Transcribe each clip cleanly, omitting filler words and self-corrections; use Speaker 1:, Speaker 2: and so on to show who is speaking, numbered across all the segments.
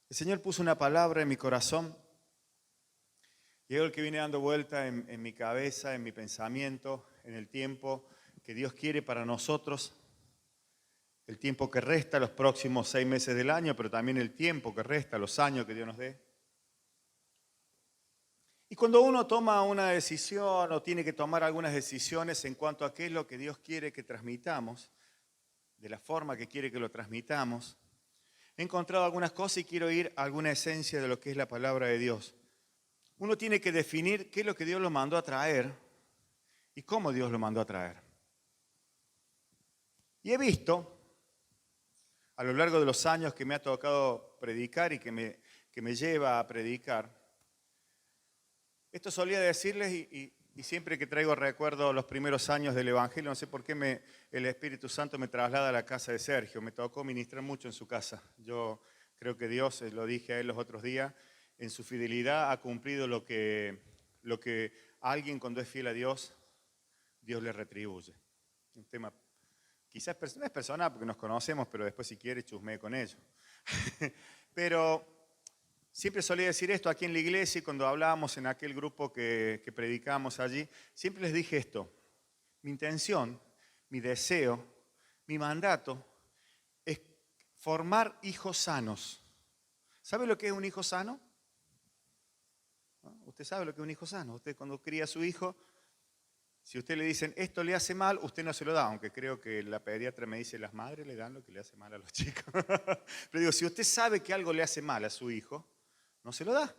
Speaker 1: El Señor puso una palabra en mi corazón y es el que viene dando vuelta en mi cabeza, en mi pensamiento, en el tiempo que Dios quiere para nosotros, el tiempo que resta, los próximos 6 meses del año, pero también el tiempo que resta, los años que Dios nos dé. Y cuando uno toma una decisión o tiene que tomar algunas decisiones en cuanto a qué es lo que Dios quiere que transmitamos, de la forma que quiere que lo transmitamos, he encontrado algunas cosas y quiero ir a alguna esencia de lo que es la palabra de Dios. Uno tiene que definir qué es lo que Dios lo mandó a traer y cómo Dios lo mandó a traer. Y he visto, a lo largo de los años que me ha tocado predicar y que me lleva a predicar, esto solía decirles y siempre que traigo recuerdo los primeros años del Evangelio, no sé por qué el Espíritu Santo me traslada a la casa de Sergio. Me tocó ministrar mucho en su casa. Yo creo que Dios, lo dije a él los otros días, en su fidelidad ha cumplido lo que alguien cuando es fiel a Dios, Dios le retribuye. Un tema, quizás no es personal porque nos conocemos, pero después si quiere chusmee con ellos. Pero siempre solía decir esto aquí en la iglesia y cuando hablábamos en aquel grupo que predicábamos allí, siempre les dije esto: mi intención, mi deseo, mi mandato es formar hijos sanos. ¿Sabe lo que es un hijo sano? ¿No? Usted sabe lo que es un hijo sano. Usted cuando cría a su hijo, si usted le dicen esto le hace mal, usted no se lo da, aunque creo que la pediatra me dice las madres le dan lo que le hace mal a los chicos. Pero digo, si usted sabe que algo le hace mal a su hijo, no se lo da.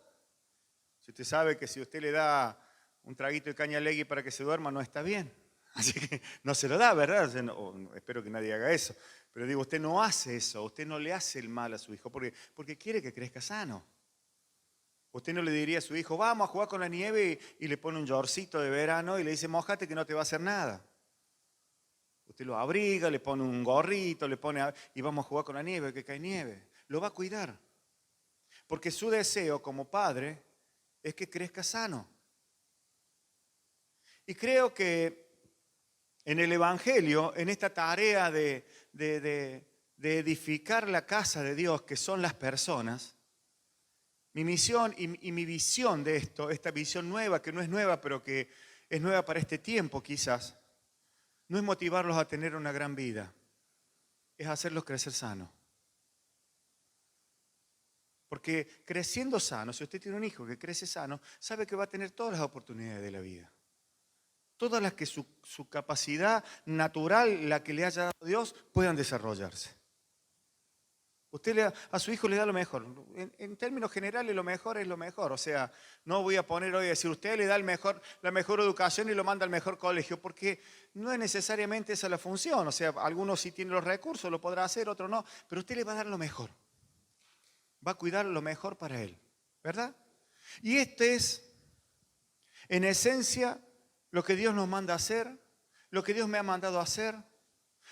Speaker 1: Si usted sabe que si usted le da un traguito de caña legui para que se duerma, no está bien. Así que no se lo da, ¿verdad? Espero que nadie haga eso. Pero digo, usted no hace eso, usted no le hace el mal a su hijo porque quiere que crezca sano. Usted no le diría a su hijo, vamos a jugar con la nieve y le pone un yorcito de verano y le dice, mójate que no te va a hacer nada. Usted lo abriga, le pone un gorrito, y vamos a jugar con la nieve, que cae nieve. Lo va a cuidar. Porque su deseo como padre es que crezca sano. Y creo que en el Evangelio, en esta tarea de edificar la casa de Dios, que son las personas, mi misión y mi visión de esto, esta visión nueva, que no es nueva, pero que es nueva para este tiempo quizás, no es motivarlos a tener una gran vida, es hacerlos crecer sanos. Porque creciendo sano, si usted tiene un hijo que crece sano, sabe que va a tener todas las oportunidades de la vida. Todas las que su capacidad natural, la que le haya dado Dios, puedan desarrollarse. Usted a su hijo le da lo mejor. En términos generales, lo mejor es lo mejor. O sea, no voy a poner hoy a decir, usted le da la mejor educación y lo manda al mejor colegio, porque no es necesariamente esa la función. O sea, algunos sí tienen los recursos, lo podrá hacer, otros no. Pero usted le va a dar lo mejor. Va a cuidar lo mejor para él, ¿verdad? Y este es, en esencia, lo que Dios nos manda a hacer, lo que Dios me ha mandado a hacer,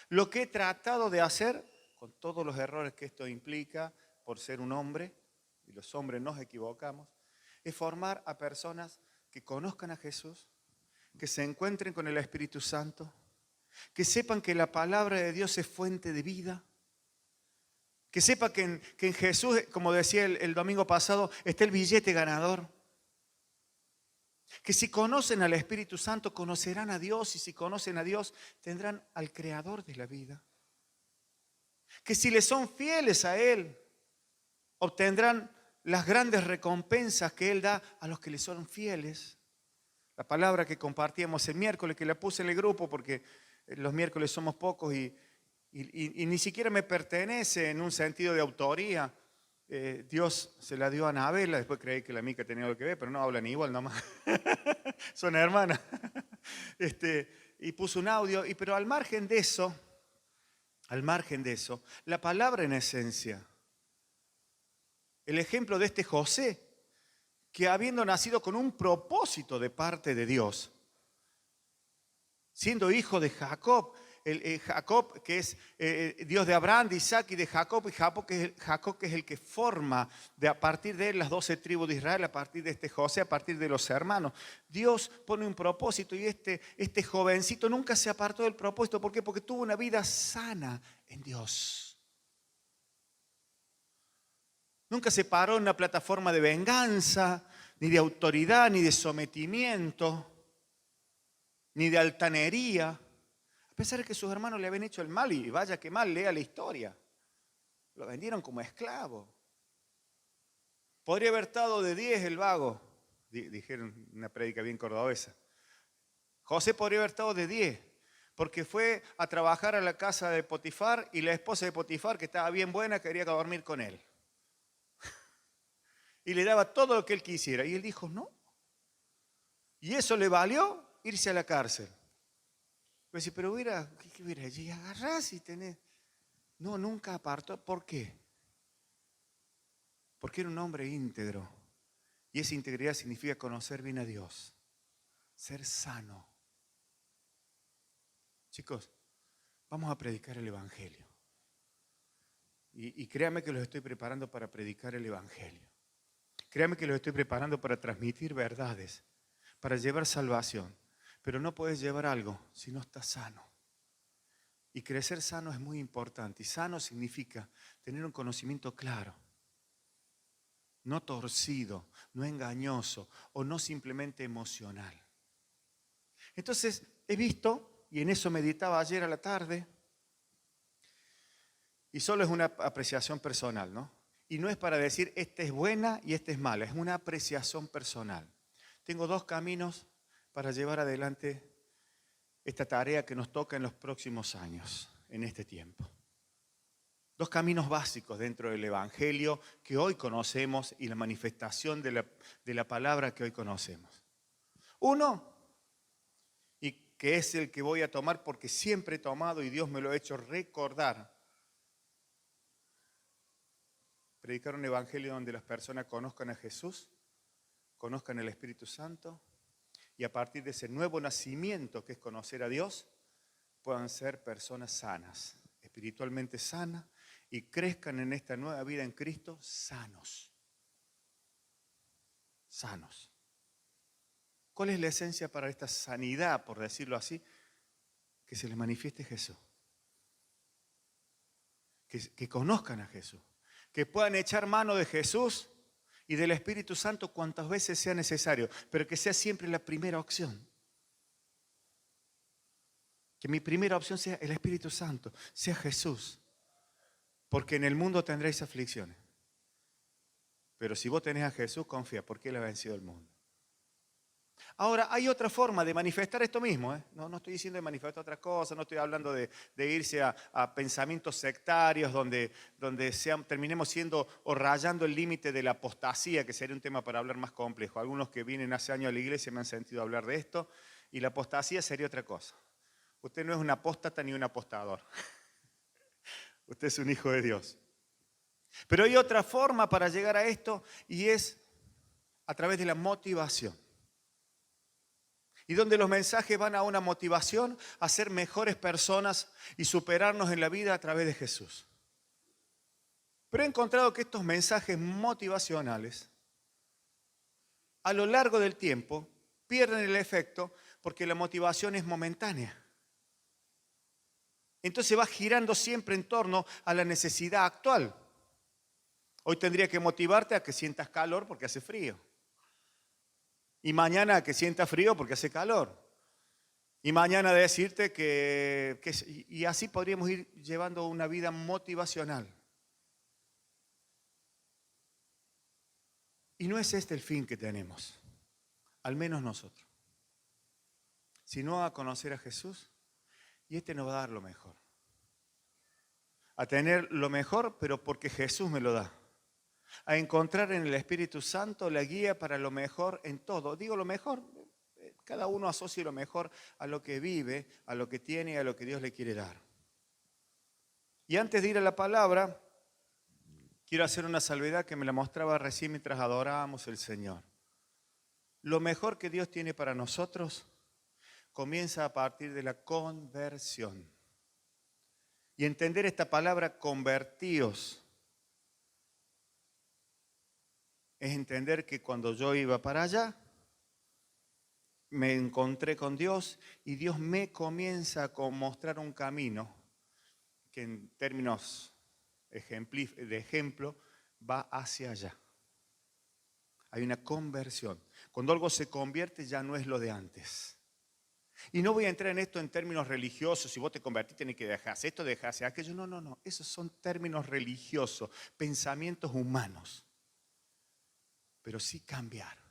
Speaker 1: lo que he tratado de hacer, con todos los errores que esto implica por ser un hombre, y los hombres nos equivocamos, es formar a personas que conozcan a Jesús, que se encuentren con el Espíritu Santo, que sepan que la palabra de Dios es fuente de vida, que sepa que en Jesús, como decía el domingo pasado, está el billete ganador. Que si conocen al Espíritu Santo, conocerán a Dios, y si conocen a Dios, tendrán al Creador de la vida. Que si le son fieles a Él, obtendrán las grandes recompensas que Él da a los que le son fieles. La palabra que compartíamos el miércoles, que la puse en el grupo porque los miércoles somos pocos y ni siquiera me pertenece en un sentido de autoría. Dios se la dio a Anabela, después creí que la Mica tenía algo que ver, pero no hablan igual nomás. Son hermanas. Y puso un audio, pero al margen de eso, la palabra en esencia, el ejemplo de este José, que habiendo nacido con un propósito de parte de Dios, siendo hijo de Jacob, Jacob que es Dios de Abraham, de Isaac y de Jacob, y Jacob que es el que forma a partir de él las 12 tribus de Israel, a partir de este José, a partir de los hermanos. Dios pone un propósito y este jovencito nunca se apartó del propósito. ¿Por qué? Porque tuvo una vida sana en Dios. Nunca se paró en una plataforma de venganza, ni de autoridad, ni de sometimiento, ni de altanería. A pesar de que sus hermanos le habían hecho el mal, y vaya que mal, lea la historia. Lo vendieron como esclavo. Podría haber estado de 10 el vago, dijeron una prédica bien cordobesa. José podría haber estado de 10, porque fue a trabajar a la casa de Potifar y la esposa de Potifar, que estaba bien buena, quería dormir con él. Y le daba todo lo que él quisiera. Y él dijo, no. Y eso le valió irse a la cárcel. Pues, pero ¿qué hubiera allí? Agarrás y tenés. No, nunca apartó. ¿Por qué? Porque era un hombre íntegro. Y esa integridad significa conocer bien a Dios. Ser sano. Chicos, vamos a predicar el Evangelio. Y créanme que los estoy preparando para predicar el Evangelio. Créanme que los estoy preparando para transmitir verdades, para llevar salvación. Pero no puedes llevar algo si no estás sano. Y crecer sano es muy importante. Y sano significa tener un conocimiento claro. No torcido, no engañoso o no simplemente emocional. Entonces, he visto, y en eso meditaba ayer a la tarde, y solo es una apreciación personal, ¿no? Y no es para decir, esta es buena y esta es mala, es una apreciación personal. Tengo 2 caminos para llevar adelante esta tarea que nos toca en los próximos años, en este tiempo. 2 caminos básicos dentro del Evangelio que hoy conocemos y la manifestación de la palabra que hoy conocemos. Uno, y que es el que voy a tomar porque siempre he tomado y Dios me lo ha hecho recordar. Predicar un evangelio donde las personas conozcan a Jesús, conozcan el Espíritu Santo y a partir de ese nuevo nacimiento que es conocer a Dios, puedan ser personas sanas, espiritualmente sanas y crezcan en esta nueva vida en Cristo sanos. Sanos. ¿Cuál es la esencia para esta sanidad, por decirlo así? Que se les manifieste Jesús. Que conozcan a Jesús. Que puedan echar mano de Jesús y del Espíritu Santo cuantas veces sea necesario, pero que sea siempre la primera opción. Que mi primera opción sea el Espíritu Santo, sea Jesús. Porque en el mundo tendréis aflicciones. Pero si vos tenés a Jesús, confía, porque Él ha vencido el mundo. Ahora, hay otra forma de manifestar esto mismo. No estoy diciendo de manifestar otra cosa, no estoy hablando de irse a pensamientos sectarios donde terminemos siendo o rayando el límite de la apostasía, que sería un tema para hablar más complejo. Algunos que vienen hace años a la iglesia me han sentido hablar de esto, y la apostasía sería otra cosa. Usted no es un apóstata ni un apostador. Usted es un hijo de Dios. Pero hay otra forma para llegar a esto y es a través de la motivación. Y donde los mensajes van a una motivación a ser mejores personas y superarnos en la vida a través de Jesús. Pero he encontrado que estos mensajes motivacionales a lo largo del tiempo pierden el efecto porque la motivación es momentánea. Entonces va girando siempre en torno a la necesidad actual. Hoy tendría que motivarte a que sientas calor porque hace frío. Y mañana a que sientas frío porque hace calor. Y mañana decirte y así podríamos ir llevando una vida motivacional. Y no es este el fin que tenemos, al menos nosotros. Sino a conocer a Jesús y este nos va a dar lo mejor. A tener lo mejor, pero porque Jesús me lo da. A encontrar en el Espíritu Santo la guía para lo mejor en todo. Digo lo mejor, cada uno asocia lo mejor a lo que vive, a lo que tiene y a lo que Dios le quiere dar. Y antes de ir a la palabra, quiero hacer una salvedad que me la mostraba recién mientras adorábamos al Señor. Lo mejor que Dios tiene para nosotros comienza a partir de la conversión. Y entender esta palabra convertíos es entender que cuando yo iba para allá, me encontré con Dios y Dios me comienza a mostrar un camino que en términos de ejemplo va hacia allá. Hay una conversión. Cuando algo se convierte ya no es lo de antes. Y no voy a entrar en esto en términos religiosos, si vos te convertís tenés que dejarse esto, dejarse aquello. No, no, no. Esos son términos religiosos, pensamientos humanos. Pero sí cambiar.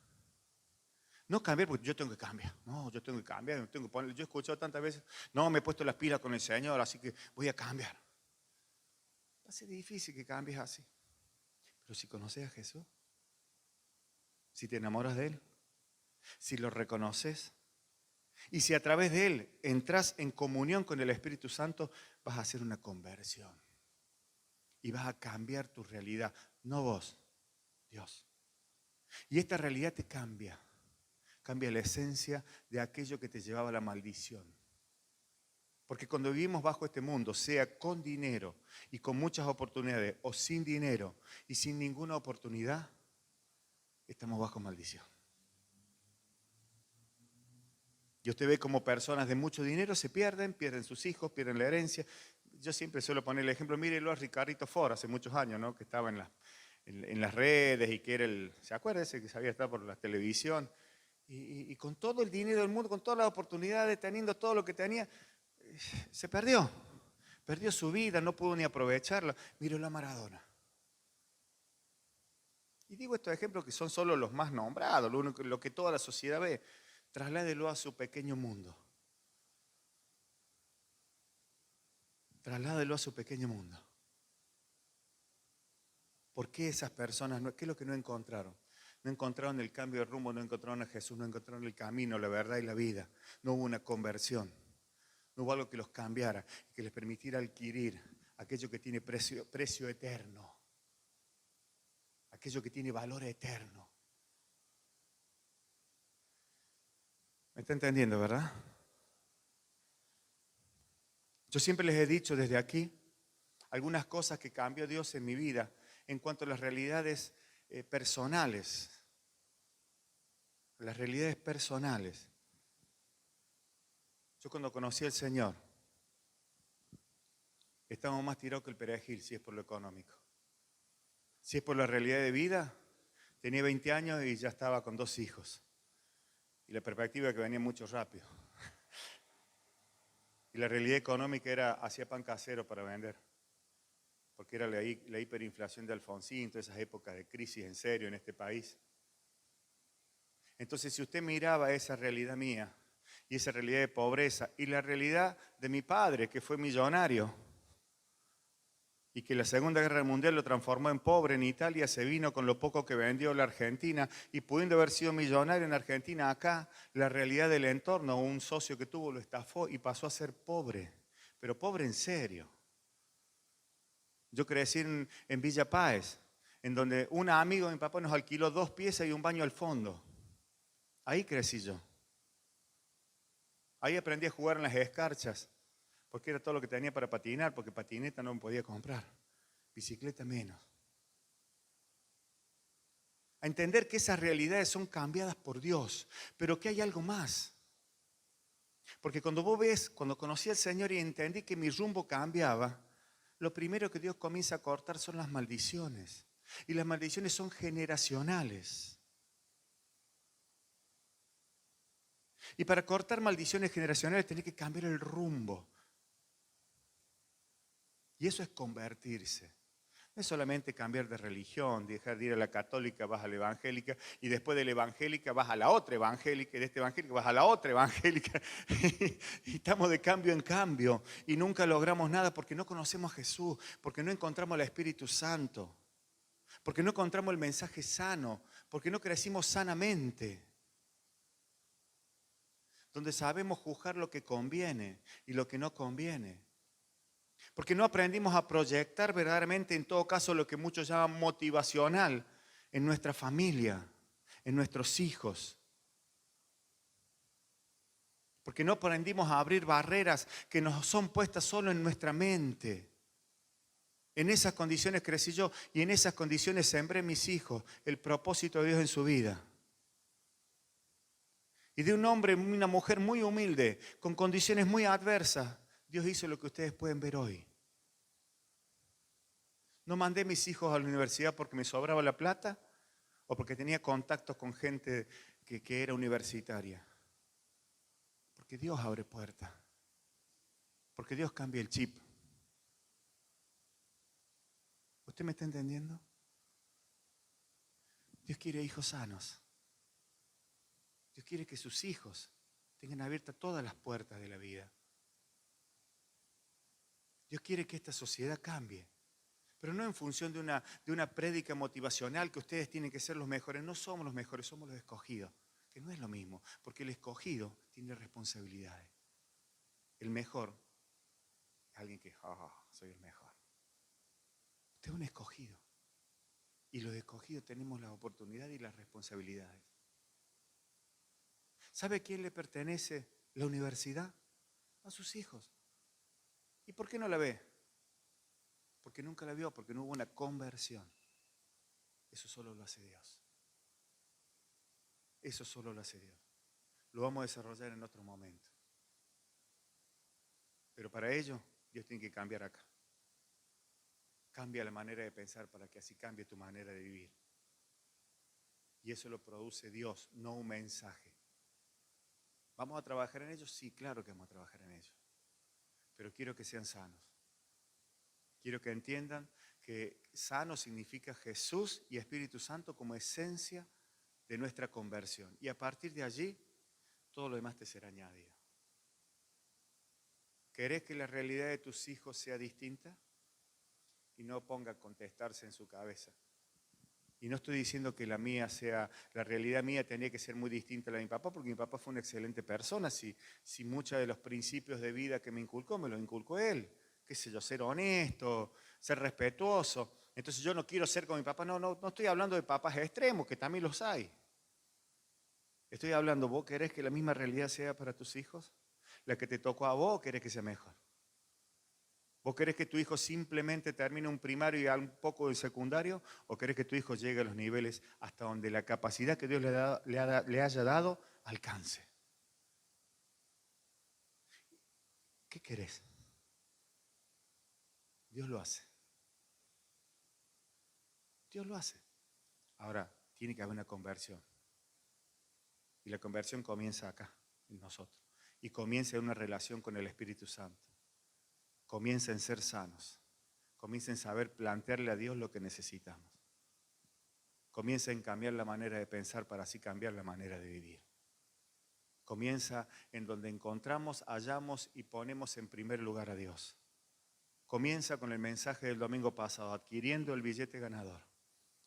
Speaker 1: No cambiar porque yo tengo que cambiar. No, yo tengo que cambiar, yo tengo que poner. Yo he escuchado tantas veces, no, me he puesto las pilas con el Señor, así que voy a cambiar. Va a ser difícil que cambies así. Pero si conoces a Jesús, si te enamoras de Él, si lo reconoces, y si a través de Él entras en comunión con el Espíritu Santo, vas a hacer una conversión. Y vas a cambiar tu realidad. No vos, Dios. Y esta realidad te cambia. Cambia la esencia de aquello que te llevaba a la maldición. Porque cuando vivimos bajo este mundo, sea con dinero y con muchas oportunidades, o sin dinero y sin ninguna oportunidad, estamos bajo maldición. Y usted ve como personas de mucho dinero se pierden sus hijos, pierden la herencia. Yo siempre suelo poner el ejemplo, mírelo a Ricardito Ford hace muchos años, ¿no? Que estaba en las redes y que era ¿se acuerda ese que sabía estar por la televisión? Y con todo el dinero del mundo, con todas las oportunidades, teniendo todo lo que tenía, se perdió. Perdió su vida, no pudo ni aprovecharla. Mírelo a Maradona. Y digo estos ejemplos que son solo los más nombrados, lo que toda la sociedad ve. Trasládelo a su pequeño mundo. Trasládelo a su pequeño mundo. ¿Por qué esas personas, qué es lo que no encontraron? No encontraron el cambio de rumbo, no encontraron a Jesús, no encontraron el camino, la verdad y la vida. No hubo una conversión. No hubo algo que los cambiara, que les permitiera adquirir aquello que tiene precio eterno. Aquello que tiene valor eterno. ¿Me está entendiendo, verdad? Yo siempre les he dicho desde aquí algunas cosas que cambió Dios en mi vida en cuanto a las realidades personales. Las realidades personales. Yo cuando conocí al Señor, estábamos más tirados que el perejil, si es por lo económico. Si es por la realidad de vida, tenía 20 años y ya estaba con 2 hijos. Y la perspectiva que venía mucho rápido. Y la realidad económica era, hacía pan casero para vender. Porque era la hiperinflación de Alfonsín, todas esas épocas de crisis en serio en este país. Entonces, si usted miraba esa realidad mía, y esa realidad de pobreza, y la realidad de mi padre, que fue millonario, y que la Segunda Guerra Mundial lo transformó en pobre en Italia, se vino con lo poco que vendió la Argentina, y pudiendo haber sido millonario en Argentina, acá la realidad del entorno, un socio que tuvo lo estafó y pasó a ser pobre, pero pobre en serio. Yo crecí en Villa Páez, en donde un amigo de mi papá nos alquiló 2 piezas y un baño al fondo. Ahí crecí yo. Ahí aprendí a jugar en las escarchas, porque era todo lo que tenía para patinar, porque patineta no me podía comprar, bicicleta menos. A entender que esas realidades son cambiadas por Dios, pero que hay algo más. Porque cuando cuando conocí al Señor y entendí que mi rumbo cambiaba, lo primero que Dios comienza a cortar son las maldiciones. Y las maldiciones son generacionales. Y para cortar maldiciones generacionales tenés que cambiar el rumbo. Y eso es convertirse. No es solamente cambiar de religión, dejar de ir a la católica, vas a la evangélica, y después de la evangélica vas a la otra evangélica, y de esta evangélica vas a la otra evangélica. Y estamos de cambio en cambio, y nunca logramos nada porque no conocemos a Jesús, porque no encontramos al Espíritu Santo, porque no encontramos el mensaje sano, porque no crecimos sanamente. Donde sabemos juzgar lo que conviene y lo que no conviene. Porque no aprendimos a proyectar verdaderamente, en todo caso, lo que muchos llaman motivacional en nuestra familia, en nuestros hijos. Porque no aprendimos a abrir barreras que nos son puestas solo en nuestra mente. En esas condiciones crecí yo y en esas condiciones sembré mis hijos el propósito de Dios en su vida. Y de un hombre y una mujer muy humilde, con condiciones muy adversas, Dios hizo lo que ustedes pueden ver hoy. No mandé a mis hijos a la universidad porque me sobraba la plata o porque tenía contactos con gente que era universitaria. Porque Dios abre puertas. Porque Dios cambia el chip. ¿Usted me está entendiendo? Dios quiere hijos sanos. Dios quiere que sus hijos tengan abiertas todas las puertas de la vida. Dios quiere que esta sociedad cambie. Pero no en función de una prédica motivacional que ustedes tienen que ser los mejores. No somos los mejores, somos los escogidos. Que no es lo mismo, porque el escogido tiene responsabilidades. El mejor es alguien que, soy el mejor. Usted es un escogido. Y los escogidos tenemos la oportunidad y las responsabilidades. ¿Sabe a quién le pertenece la universidad? A sus hijos. ¿Y por qué no la ve? Porque nunca la vio, porque no hubo una conversión. Eso solo lo hace Dios. Eso solo lo hace Dios. Lo vamos a desarrollar en otro momento. Pero para ello, Dios tiene que cambiar acá. Cambia la manera de pensar para que así cambie tu manera de vivir. Y eso lo produce Dios, no un mensaje. ¿Vamos a trabajar en ellos? Sí, claro que vamos a trabajar en ellos. Pero quiero que sean sanos. Quiero que entiendan que sano significa Jesús y Espíritu Santo como esencia de nuestra conversión. Y a partir de allí, todo lo demás te será añadido. ¿Querés que la realidad de tus hijos sea distinta? Y no ponga a contestarse en su cabeza. Y no estoy diciendo que la realidad mía tenía que ser muy distinta a la de mi papá, porque mi papá fue una excelente persona. Si muchos de los principios de vida que me los inculcó él. Qué sé yo, ser honesto, ser respetuoso. Entonces yo no quiero ser como mi papá. No estoy hablando de papás extremos, que también los hay. Estoy hablando, ¿vos querés que la misma realidad sea para tus hijos? ¿La que te tocó a vos o querés que sea mejor? ¿Vos querés que tu hijo simplemente termine un primario y un poco de secundario? ¿O querés que tu hijo llegue a los niveles hasta donde la capacidad que Dios le haya dado alcance? ¿Qué querés? Dios lo hace. Dios lo hace. Ahora, tiene que haber una conversión. Y la conversión comienza acá, en nosotros. Y comienza en una relación con el Espíritu Santo. Comienza en ser sanos. Comienza en saber plantearle a Dios lo que necesitamos. Comienza en cambiar la manera de pensar para así cambiar la manera de vivir. Comienza en donde encontramos, hallamos y ponemos en primer lugar a Dios. Comienza con el mensaje del domingo pasado, adquiriendo el billete ganador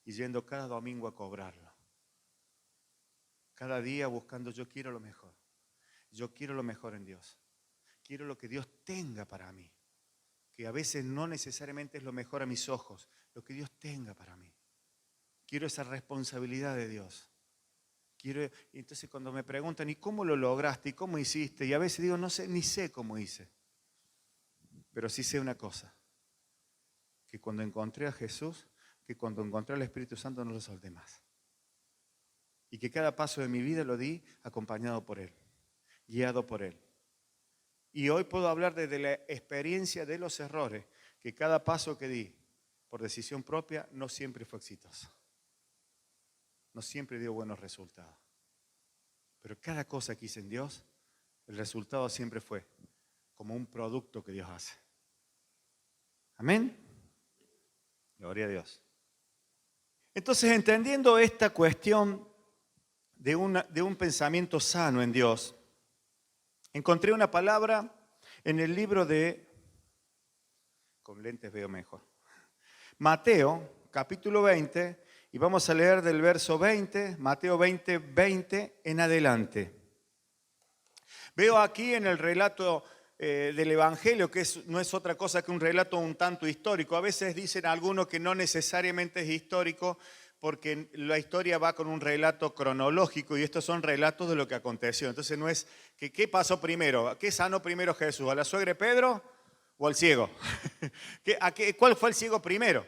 Speaker 1: y yendo cada domingo a cobrarlo. Cada día buscando, yo quiero lo mejor. Yo quiero lo mejor en Dios. Quiero lo que Dios tenga para mí. Que a veces no necesariamente es lo mejor a mis ojos, lo que Dios tenga para mí. Quiero esa responsabilidad de Dios. Y entonces cuando me preguntan, ¿y cómo lo lograste? ¿Y cómo hiciste? Y a veces digo, no sé, ni sé cómo hice. Pero sí sé una cosa, que cuando encontré a Jesús, que cuando encontré al Espíritu Santo no lo solté más. Y que cada paso de mi vida lo di acompañado por Él, guiado por Él. Y hoy puedo hablar desde la experiencia de los errores, que cada paso que di por decisión propia no siempre fue exitoso. No siempre dio buenos resultados. Pero cada cosa que hice en Dios, el resultado siempre fue como un producto que Dios hace. Amén. Gloria a Dios. Entonces, entendiendo esta cuestión de un pensamiento sano en Dios, encontré una palabra en el libro de, con lentes veo mejor, Mateo, capítulo 20, y vamos a leer del verso 20, Mateo 20, 20 en adelante. Veo aquí en el relato del Evangelio, que no es otra cosa que un relato un tanto histórico. A veces dicen algunos que no necesariamente es histórico, porque la historia va con un relato cronológico y estos son relatos de lo que aconteció. Entonces no es que qué pasó primero, qué sanó primero Jesús, a la suegra de Pedro o al ciego. ¿Cuál fue el ciego primero?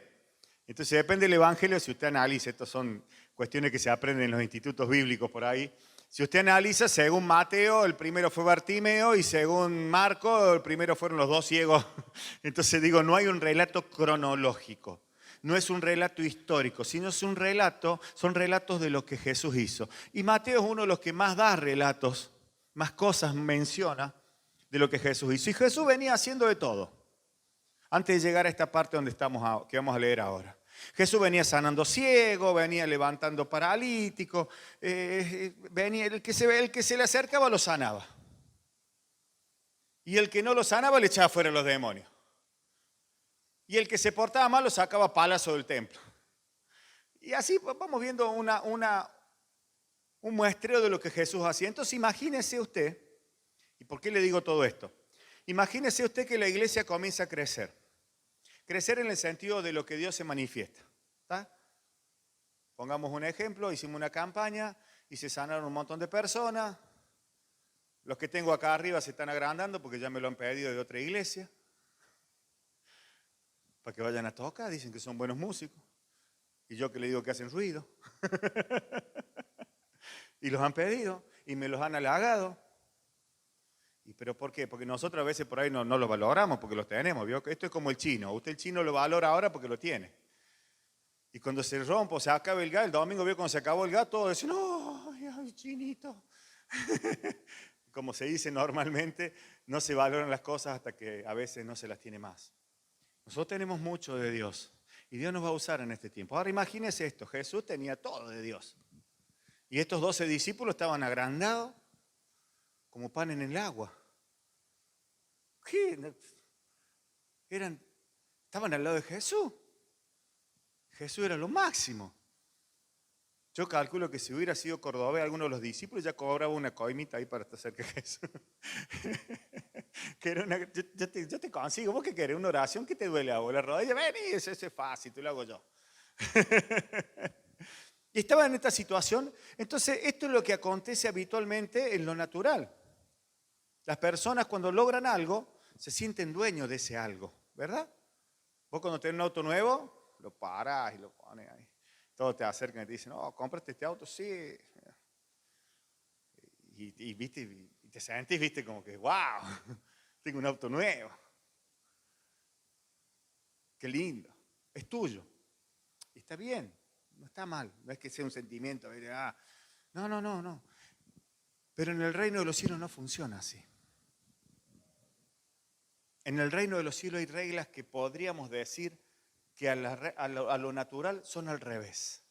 Speaker 1: Entonces depende del Evangelio, si usted analiza, estas son cuestiones que se aprenden en los institutos bíblicos por ahí. Si usted analiza, según Mateo, el primero fue Bartimeo y según Marco, el primero fueron los dos ciegos. Entonces digo, no hay un relato cronológico. no es un relato histórico, sino es un relato, son relatos de lo que Jesús hizo. Y Mateo es uno de los que más da relatos, más cosas menciona de lo que Jesús hizo. Y Jesús venía haciendo de todo. Antes de llegar a esta parte donde estamos, que vamos a leer ahora. Jesús venía sanando ciegos, venía levantando paralíticos, venía el que se le acercaba lo sanaba. Y el que no lo sanaba le echaba fuera los demonios. Y el que se portaba mal lo sacaba a palazo del templo. Y así vamos viendo un muestreo de lo que Jesús hacía. Entonces imagínese usted, ¿y por qué le digo todo esto? Imagínese usted que la iglesia comienza a crecer. Crecer en el sentido de lo que Dios se manifiesta. ¿Está? Pongamos un ejemplo, hicimos una campaña y se sanaron un montón de personas. Los que tengo acá arriba se están agrandando porque ya me lo han pedido de otra iglesia. Para que vayan a tocar, dicen que son buenos músicos. Y yo que le digo que hacen ruido. Y los han pedido y me los han halagado. ¿Pero por qué? Porque nosotros a veces por ahí no los valoramos porque los tenemos. ¿Vio? Esto es como el chino. Usted el chino lo valora ahora porque lo tiene. Y cuando se rompe o se acaba el gas, el domingo vio cuando se acabó el gas, todos dicen, ¡no, ay, chinito! Como se dice normalmente, no se valoran las cosas hasta que a veces no se las tiene más. Nosotros tenemos mucho de Dios y Dios nos va a usar en este tiempo. Ahora imagínese esto, Jesús tenía todo de Dios. Y estos 12 discípulos estaban agrandados como pan en el agua. ¿Qué? Estaban al lado de Jesús. Jesús era lo máximo. Yo calculo que si hubiera sido cordobés alguno de los discípulos ya cobraba una coimita ahí para estar cerca de Jesús. Que era yo te consigo, vos que querés una oración que te duele a vos la rodilla, ven y eso es fácil, te lo hago yo. Y estaba en esta situación. Entonces esto es lo que acontece habitualmente en lo natural. Las personas cuando logran algo se sienten dueños de ese algo, ¿verdad? Vos cuando tenés un auto nuevo, lo parás y lo pones ahí. Todos te acercan y te dicen, oh, cómprate este auto, sí. ¿Viste? Y te sentís, viste, como que, wow, tengo un auto nuevo. Qué lindo, es tuyo. Y está bien, no está mal, no es que sea un sentimiento, no. Pero en el reino de los cielos no funciona así. En el reino de los cielos hay reglas que podríamos decir que a lo natural son al revés.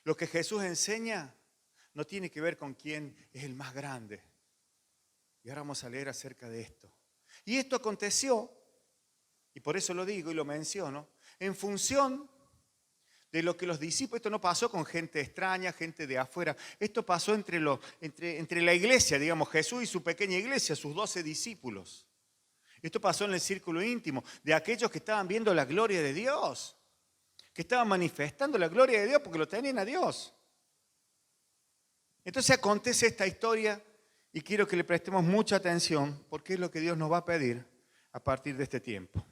Speaker 1: Lo que Jesús enseña no tiene que ver con quién es el más grande. Y ahora vamos a leer acerca de esto. Y esto aconteció, y por eso lo digo y lo menciono, en función de lo que los discípulos, esto no pasó con gente extraña, gente de afuera, esto pasó entre la iglesia, digamos, Jesús y su pequeña iglesia, sus 12 discípulos. Esto pasó en el círculo íntimo de aquellos que estaban viendo la gloria de Dios, que estaban manifestando la gloria de Dios porque lo tenían a Dios. Entonces acontece esta historia y quiero que le prestemos mucha atención porque es lo que Dios nos va a pedir a partir de este tiempo.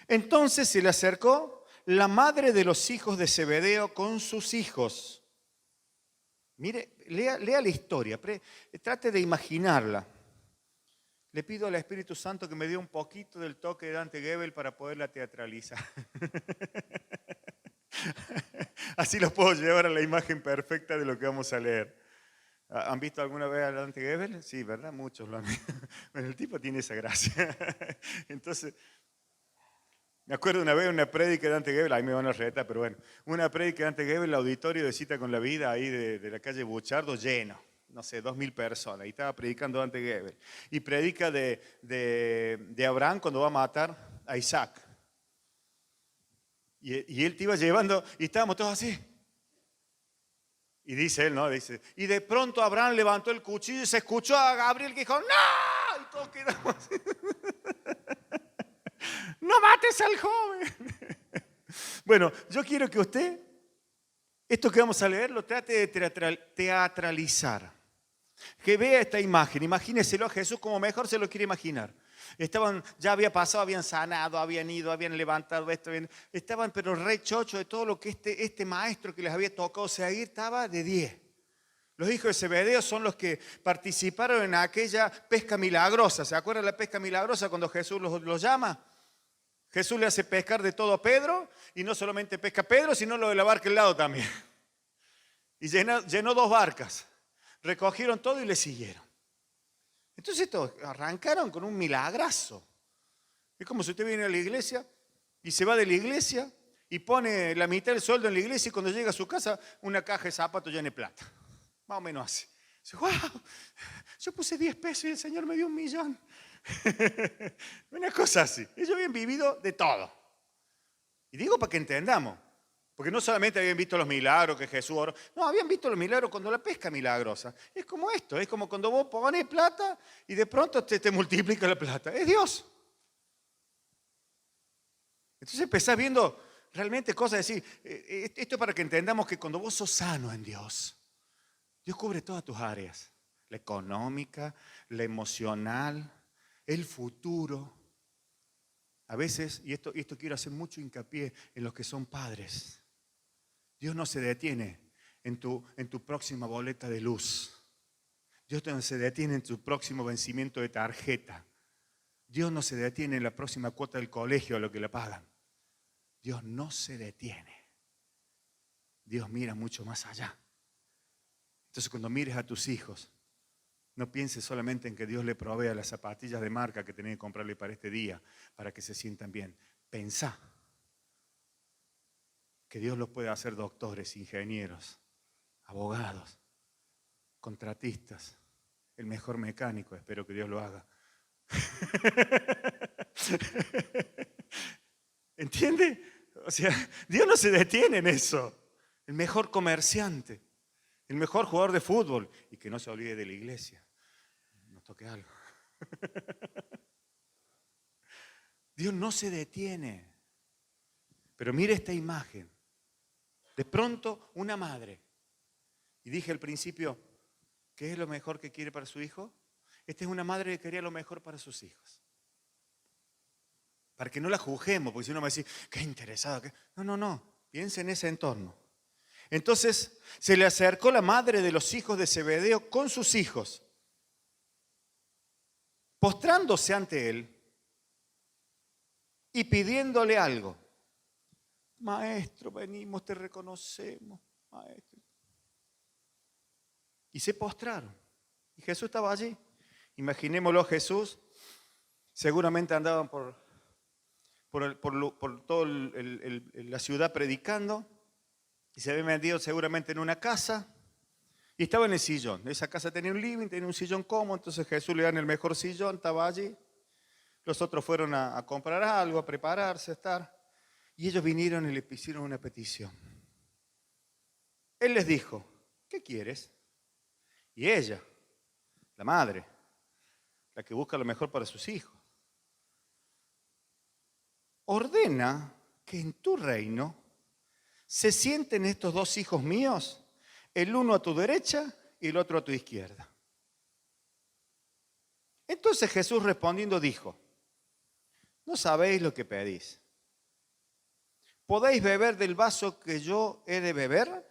Speaker 1: Entonces se le acercó la madre de los hijos de Zebedeo con sus hijos. Mire, lea la historia, trate de imaginarla. Le pido al Espíritu Santo que me dé un poquito del toque de Dante Gebel para poderla teatralizar. Así lo puedo llevar a la imagen perfecta de lo que vamos a leer. ¿Han visto alguna vez a Dante Gebel? Sí, ¿verdad? Muchos lo han visto. Bueno, el tipo tiene esa gracia. Entonces, me acuerdo una vez una prédica de Dante Gebel, ahí me van a retar, pero bueno, una prédica de Dante Gebel, el auditorio de Cita con la Vida, ahí de la calle Buchardo, lleno. No sé, 2.000 personas, y estaba predicando Dante Gebel. Y predica de Abraham cuando va a matar a Isaac. Y él te iba llevando, y estábamos todos así. Y dice él, ¿no? Dice, y de pronto Abraham levantó el cuchillo y se escuchó a Gabriel que dijo, ¡no! Y todos quedamos así. ¡No mates al joven! Bueno, yo quiero que usted, esto que vamos a leer, lo trate de teatralizar. Que vea esta imagen, imagíneselo a Jesús como mejor se lo quiere imaginar. Ya había pasado, habían sanado, habían ido, habían levantado esto, estaban pero re chocho de todo lo que este maestro que les había tocado seguir estaba de 10. Los hijos de Zebedeo son los que participaron en aquella pesca milagrosa. ¿Se acuerdan de la pesca milagrosa cuando Jesús los llama? Jesús le hace pescar de todo a Pedro, y no solamente pesca a Pedro, sino lo de la barca al lado también. Y llenó 2 barcas. Recogieron todo y le siguieron. Entonces estos arrancaron con un milagrazo. Es como si usted viene a la iglesia y se va de la iglesia y pone la mitad del sueldo en la iglesia, y cuando llega a su casa una caja de zapatos llena de plata. Más o menos así. Dice, wow, yo puse 10 pesos y el Señor me dio 1.000.000. Una cosa así. Ellos habían vivido de todo. Y digo para que entendamos. Porque no solamente habían visto los milagros que Jesús oró. No, habían visto los milagros cuando la pesca milagrosa. Es como esto. Es como cuando vos pones plata y de pronto te multiplica la plata. Es Dios. Entonces empezás viendo realmente cosas, decir, esto es para que entendamos que cuando vos sos sano en Dios, Dios cubre todas tus áreas, la económica, la emocional, el futuro. A veces, y esto quiero hacer mucho hincapié en los que son padres, Dios no se detiene en tu próxima boleta de luz. Dios no se detiene en tu próximo vencimiento de tarjeta. Dios no se detiene en la próxima cuota del colegio a lo que le pagan. Dios no se detiene. Dios mira mucho más allá. Entonces, cuando mires a tus hijos, no pienses solamente en que Dios le provea las zapatillas de marca que tenés que comprarle para este día, para que se sientan bien. Pensá que Dios los puede hacer doctores, ingenieros, abogados, contratistas, el mejor mecánico, espero que Dios lo haga. ¿Entiende? O sea, Dios no se detiene en eso. El mejor comerciante, el mejor jugador de fútbol, y que no se olvide de la iglesia. No toque algo. Dios no se detiene. Pero mire esta imagen. De pronto, una madre. Y dije al principio, ¿qué es lo mejor que quiere para su hijo? Esta es una madre que quería lo mejor para sus hijos. Para que no la juzguemos, porque si uno va a decir, qué interesado. No. Piense en ese entorno. Entonces, se le acercó la madre de los hijos de Zebedeo con sus hijos, postrándose ante él y pidiéndole algo. Maestro, venimos, te reconocemos, maestro. Y se postraron. Y Jesús estaba allí. Imaginémoslo, Jesús. Seguramente andaban por toda la ciudad predicando. Y se había metido seguramente en una casa. Y estaba en el sillón. Esa casa tenía un living, tenía un sillón cómodo. Entonces Jesús le dan el mejor sillón, estaba allí. Los otros fueron a comprar algo, a prepararse, a estar. Y ellos vinieron y le hicieron una petición. Él les dijo, ¿qué quieres? Y ella, la madre, la que busca lo mejor para sus hijos, ordena que en tu reino se sienten estos 2 hijos míos, el uno a tu derecha y el otro a tu izquierda. Entonces Jesús respondiendo dijo, no sabéis lo que pedís. ¿Podéis beber del vaso que yo he de beber?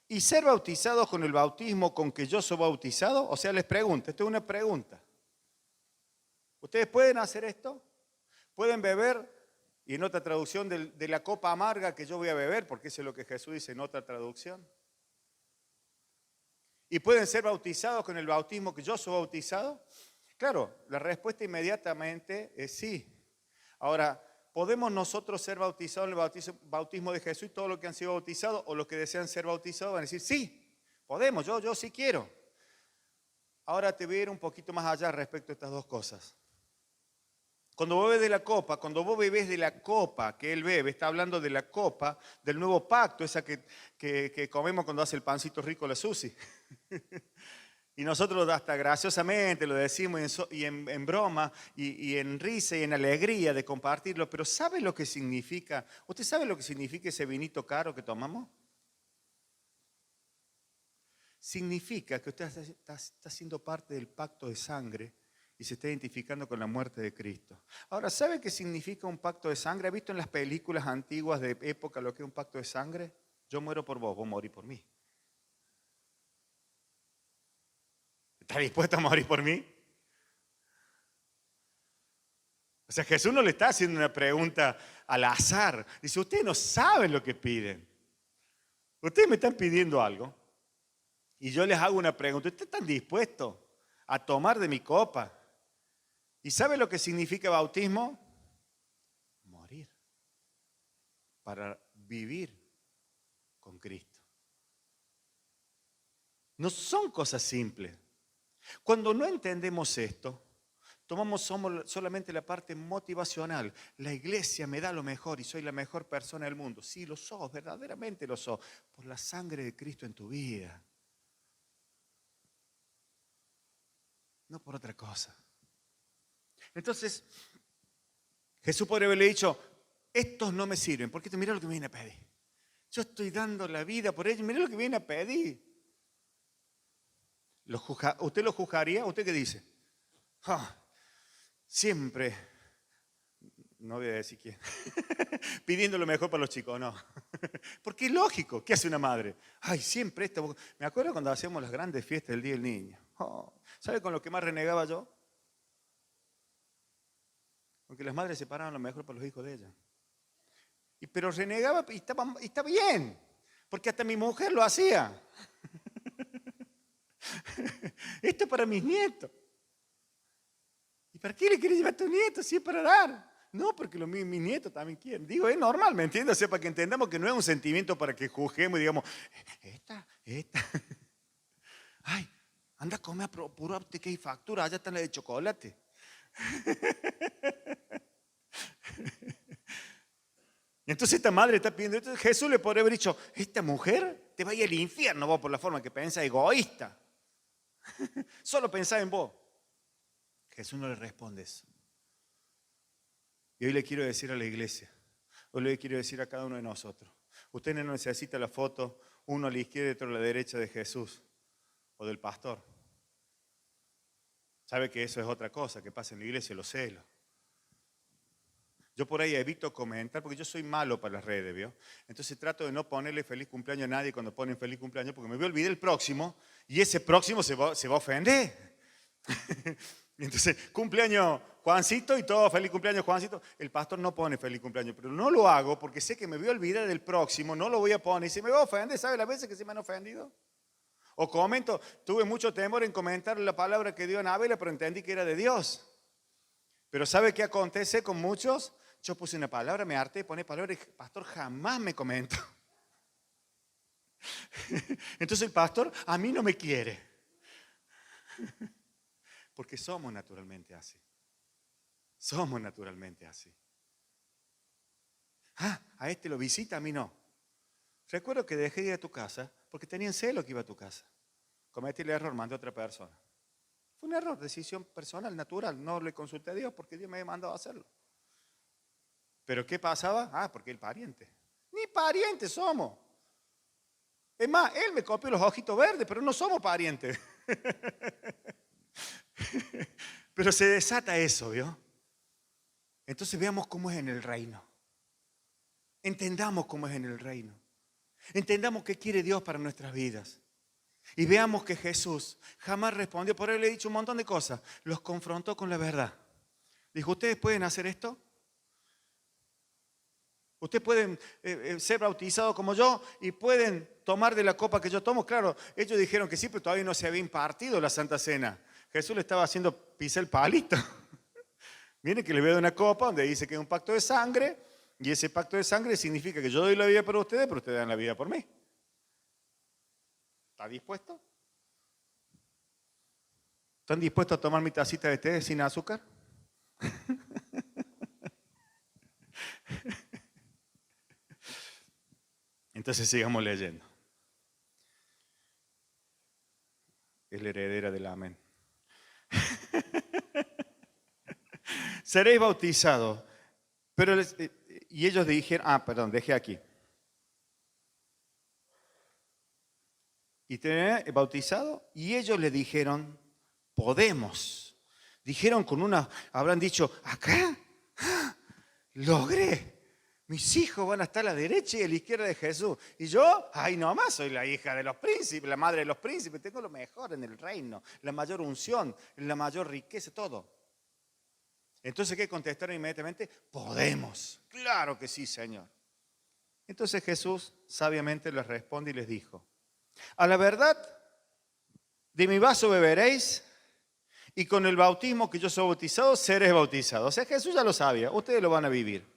Speaker 1: ¿Y ser bautizados con el bautismo con que yo soy bautizado? O sea, les pregunto, esto es una pregunta. ¿Ustedes pueden hacer esto? ¿Pueden beber? Y en otra traducción de la copa amarga que yo voy a beber, porque eso es lo que Jesús dice en otra traducción. ¿Y pueden ser bautizados con el bautismo que yo soy bautizado? Claro, la respuesta inmediatamente es sí. Ahora, ¿podemos nosotros ser bautizados en el bautismo de Jesús y todos los que han sido bautizados o los que desean ser bautizados van a decir, sí, podemos, yo sí quiero? Ahora te voy a ir un poquito más allá respecto a estas 2 cosas. Cuando vos bebés de la copa, cuando vos bebés de la copa que él bebe, está hablando de la copa del nuevo pacto, esa que comemos cuando hace el pancito rico la Susi. Y nosotros hasta graciosamente lo decimos y en broma y en risa y en alegría de compartirlo, pero ¿sabe lo que significa? ¿Usted sabe lo que significa ese vinito caro que tomamos? Significa que usted está siendo parte del pacto de sangre y se está identificando con la muerte de Cristo. Ahora, ¿sabe qué significa un pacto de sangre? ¿Ha visto en las películas antiguas de época lo que es un pacto de sangre? Yo muero por vos, vos morís por mí. ¿Está dispuesto a morir por mí? O sea, Jesús no le está haciendo una pregunta al azar. Dice, ustedes no saben lo que piden. Ustedes me están pidiendo algo y yo les hago una pregunta. ¿Ustedes están dispuestos a tomar de mi copa? ¿Y sabe lo que significa bautismo? Morir para vivir con Cristo. No son cosas simples. Cuando no entendemos esto, tomamos solamente la parte motivacional. La iglesia me da lo mejor y soy la mejor persona del mundo. Sí, lo sos, verdaderamente lo sos, por la sangre de Cristo en tu vida. No por otra cosa. Entonces, Jesús podría haberle dicho, estos no me sirven, porque mira lo que me viene a pedir. Yo estoy dando la vida por ellos, mira lo que me viene a pedir. ¿Usted lo juzgaría? ¿Usted qué dice? Siempre, no voy a decir quién, pidiendo lo mejor para los chicos, no. Porque es lógico, ¿qué hace una madre? Ay, siempre esta. Me acuerdo cuando hacíamos las grandes fiestas del Día del Niño. ¿Sabe con lo que más renegaba yo? Porque las madres separaban lo mejor para los hijos de ellas. Pero renegaba y estaba bien, porque hasta mi mujer lo hacía. Esto es para mis nietos. ¿Y para qué le quieres llevar a tu nieto si es para dar? No, porque mis nietos también quieren. Digo, es normal, ¿me entiendes? O sea, para que entendamos que no es un sentimiento para que juzguemos y digamos, esta. Ay, anda a comer, apurate que hay factura, allá está la de chocolate. Entonces esta madre está pidiendo, entonces Jesús le podría haber dicho, esta mujer te va a ir al infierno vos por la forma que piensa, egoísta. Solo pensá en vos. Jesús no le responde eso. Y hoy le quiero decir a la iglesia, hoy le quiero decir a cada uno de nosotros, usted no necesita la foto, uno a la izquierda y otro a la derecha de Jesús o del pastor. Sabe que eso es otra cosa que pasa en la iglesia, los celos. Yo por ahí evito comentar porque yo soy malo para las redes, ¿vio? Entonces trato de no ponerle feliz cumpleaños a nadie cuando ponen feliz cumpleaños porque me voy a olvidar el próximo y ese próximo se va a ofender. Entonces, cumpleaños Juancito y todo, feliz cumpleaños Juancito. El pastor no pone feliz cumpleaños, pero no lo hago porque sé que me voy a olvidar del próximo, no lo voy a poner y se me va a ofender. ¿Sabe las veces que se me han ofendido? O comento, tuve mucho temor en comentar la palabra que dio Anabela, pero entendí que era de Dios. Pero ¿sabe qué acontece con muchos? Yo puse una palabra, me harté de poner palabras y el pastor jamás me comentó. Entonces el pastor a mí no me quiere. Porque somos naturalmente así. Somos naturalmente así. A este lo visita, a mí no. Recuerdo que dejé de ir a tu casa porque tenía en celo que iba a tu casa. Cometí el error, mandé a otra persona. Fue un error, decisión personal, natural. No le consulté a Dios porque Dios me había mandado a hacerlo. ¿Pero qué pasaba? Porque el pariente. Ni parientes somos. Es más, él me copió los ojitos verdes, pero no somos parientes. Pero se desata eso, ¿vio? Entonces veamos cómo es en el reino. Entendamos cómo es en el reino. Entendamos qué quiere Dios para nuestras vidas. Y veamos que Jesús jamás respondió. Por él le he dicho un montón de cosas. Los confrontó con la verdad. Dijo, ¿ustedes pueden hacer esto? Ustedes pueden ser bautizados como yo y pueden tomar de la copa que yo tomo. Claro, ellos dijeron que sí, pero todavía no se había impartido la Santa Cena. Jesús le estaba haciendo pisar el palito. Miren que le veo una copa donde dice que es un pacto de sangre y ese pacto de sangre significa que yo doy la vida por ustedes, pero ustedes dan la vida por mí. ¿Está dispuesto? ¿Están dispuestos a tomar mi tacita de té sin azúcar? Entonces sigamos leyendo. Es la heredera del amén. Seréis bautizados. Y ellos dijeron, dejé aquí. Y te bautizado. Y ellos le dijeron, podemos. Dijeron habrán dicho, ¿acá? Logré. Mis hijos van a estar a la derecha y a la izquierda de Jesús. Y yo, nomás soy la hija de los príncipes, la madre de los príncipes. Tengo lo mejor en el reino, la mayor unción, la mayor riqueza, todo. Entonces, ¿qué contestaron inmediatamente? Podemos. Claro que sí, Señor. Entonces Jesús sabiamente les responde y les dijo, a la verdad, de mi vaso beberéis y con el bautismo que yo soy bautizado, seréis bautizados. O sea, Jesús ya lo sabía, ustedes lo van a vivir.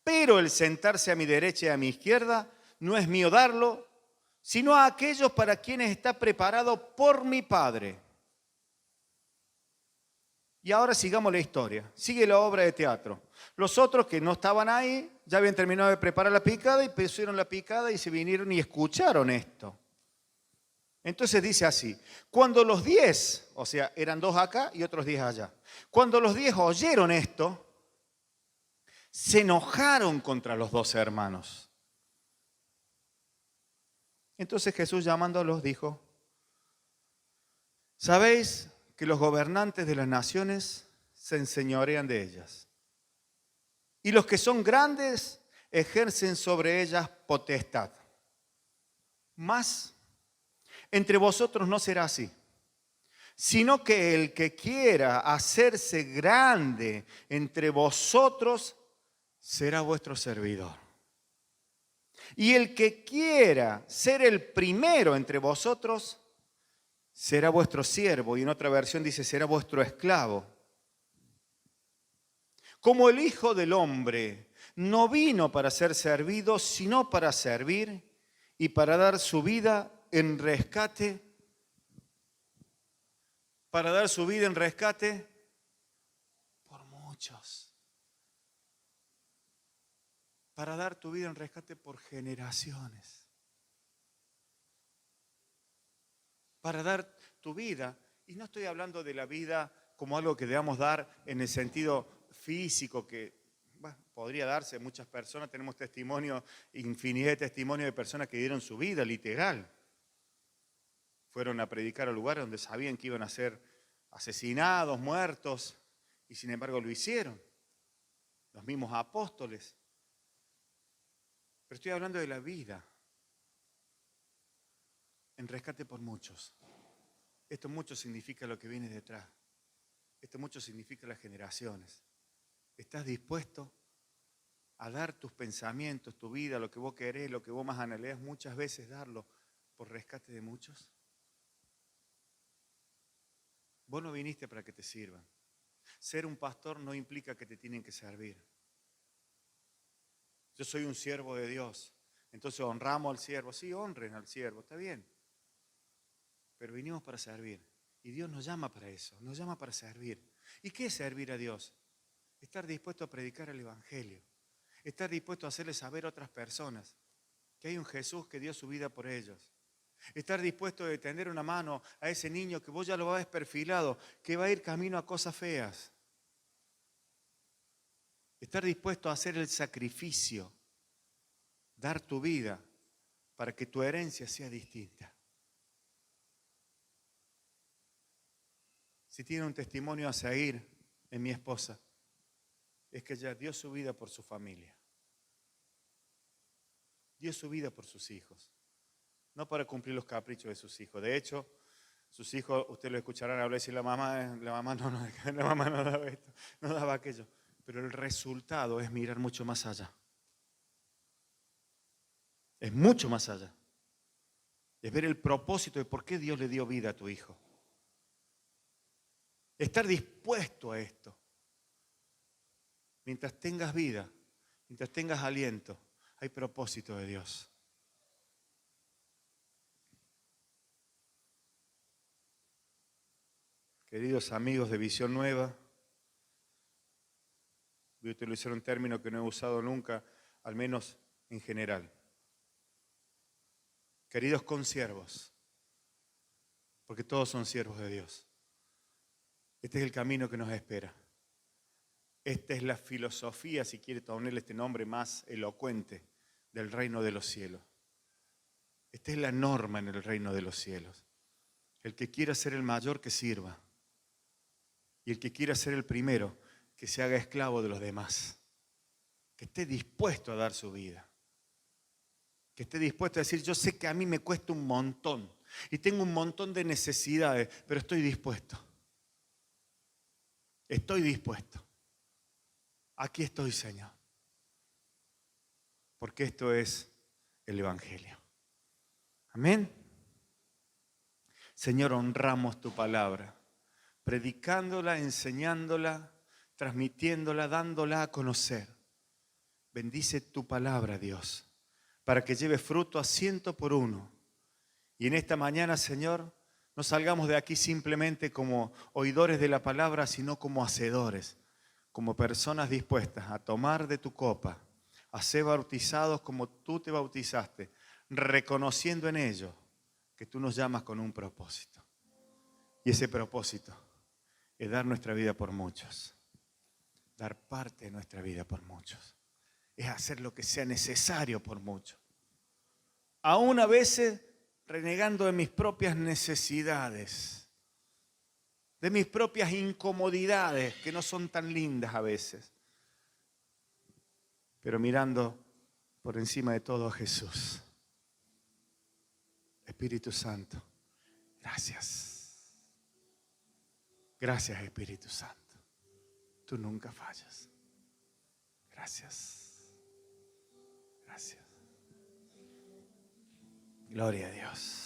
Speaker 1: Pero el sentarse a mi derecha y a mi izquierda no es mío darlo, sino a aquellos para quienes está preparado por mi Padre. Y ahora sigamos la historia. Sigue la obra de teatro. Los otros que no estaban ahí ya habían terminado de preparar la picada y pusieron la picada y se vinieron y escucharon esto. Entonces dice así, cuando los 10, o sea, eran 2 acá y otros 10 allá. Cuando los 10 oyeron esto, se enojaron contra los 12 hermanos. Entonces Jesús llamándolos dijo, ¿sabéis que los gobernantes de las naciones se enseñorean de ellas? Y los que son grandes ejercen sobre ellas potestad. Mas entre vosotros no será así, sino que el que quiera hacerse grande entre vosotros será vuestro servidor. Y el que quiera ser el primero entre vosotros será vuestro siervo. Y en otra versión dice, será vuestro esclavo. Como el Hijo del Hombre no vino para ser servido, sino para servir y para dar su vida en rescate. Para dar su vida en rescate por muchos. Para dar tu vida en rescate por generaciones. Para dar tu vida, y no estoy hablando de la vida como algo que debamos dar en el sentido físico que podría darse. Muchas personas, tenemos testimonio, infinidad de testimonios de personas que dieron su vida, literal. Fueron a predicar a lugares donde sabían que iban a ser asesinados, muertos, y sin embargo lo hicieron. Los mismos apóstoles. Pero estoy hablando de la vida en rescate por muchos. Esto mucho significa lo que viene detrás. Esto mucho significa las generaciones. ¿Estás dispuesto a dar tus pensamientos, tu vida, lo que vos querés, lo que vos más anhelás, muchas veces darlo por rescate de muchos? Vos no viniste para que te sirvan. Ser un pastor no implica que te tienen que servir. Yo soy un siervo de Dios, entonces honramos al siervo. Sí, honren al siervo, está bien. Pero vinimos para servir. Y Dios nos llama para eso, nos llama para servir. ¿Y qué es servir a Dios? Estar dispuesto a predicar el Evangelio. Estar dispuesto a hacerle saber a otras personas que hay un Jesús que dio su vida por ellos. Estar dispuesto a tender una mano a ese niño que vos ya lo ves perfilado, que va a ir camino a cosas feas. Estar dispuesto a hacer el sacrificio, dar tu vida para que tu herencia sea distinta. Si tiene un testimonio a seguir en mi esposa, es que ella dio su vida por su familia. Dio su vida por sus hijos. No para cumplir los caprichos de sus hijos. De hecho, sus hijos, ustedes lo escucharán hablar y decir, la mamá no daba esto, no daba aquello. Pero el resultado es mirar mucho más allá. Es mucho más allá. Es ver el propósito de por qué Dios le dio vida a tu hijo. Estar dispuesto a esto. Mientras tengas vida, mientras tengas aliento, hay propósito de Dios. Queridos amigos de Visión Nueva, voy a utilizar un término que no he usado nunca, al menos en general. Queridos consiervos, porque todos son siervos de Dios. Este es el camino que nos espera. Esta es la filosofía, si quiere ponerle este nombre más elocuente, del reino de los cielos. Esta es la norma en el reino de los cielos. El que quiera ser el mayor, que sirva. Y el que quiera ser el primero, que se haga esclavo de los demás. Que esté dispuesto a dar su vida. Que esté dispuesto a decir, yo sé que a mí me cuesta un montón. Y tengo un montón de necesidades, pero estoy dispuesto. Estoy dispuesto. Aquí estoy, Señor. Porque esto es el Evangelio. Amén. Señor, honramos tu palabra, predicándola, enseñándola, transmitiéndola, dándola a conocer. Bendice tu palabra, Dios, para que lleve fruto a 100 por uno. Y en esta mañana, Señor, no salgamos de aquí simplemente como oidores de la palabra, sino como hacedores, como personas dispuestas a tomar de tu copa, a ser bautizados como tú te bautizaste, reconociendo en ello que tú nos llamas con un propósito. Y ese propósito es dar nuestra vida por muchos, dar parte de nuestra vida por muchos. Es hacer lo que sea necesario por muchos. Aún a veces renegando de mis propias necesidades, de mis propias incomodidades, que no son tan lindas a veces. Pero mirando por encima de todo a Jesús. Espíritu Santo, gracias. Gracias, Espíritu Santo. Tú nunca fallas. Gracias. Gracias. Gloria a Dios.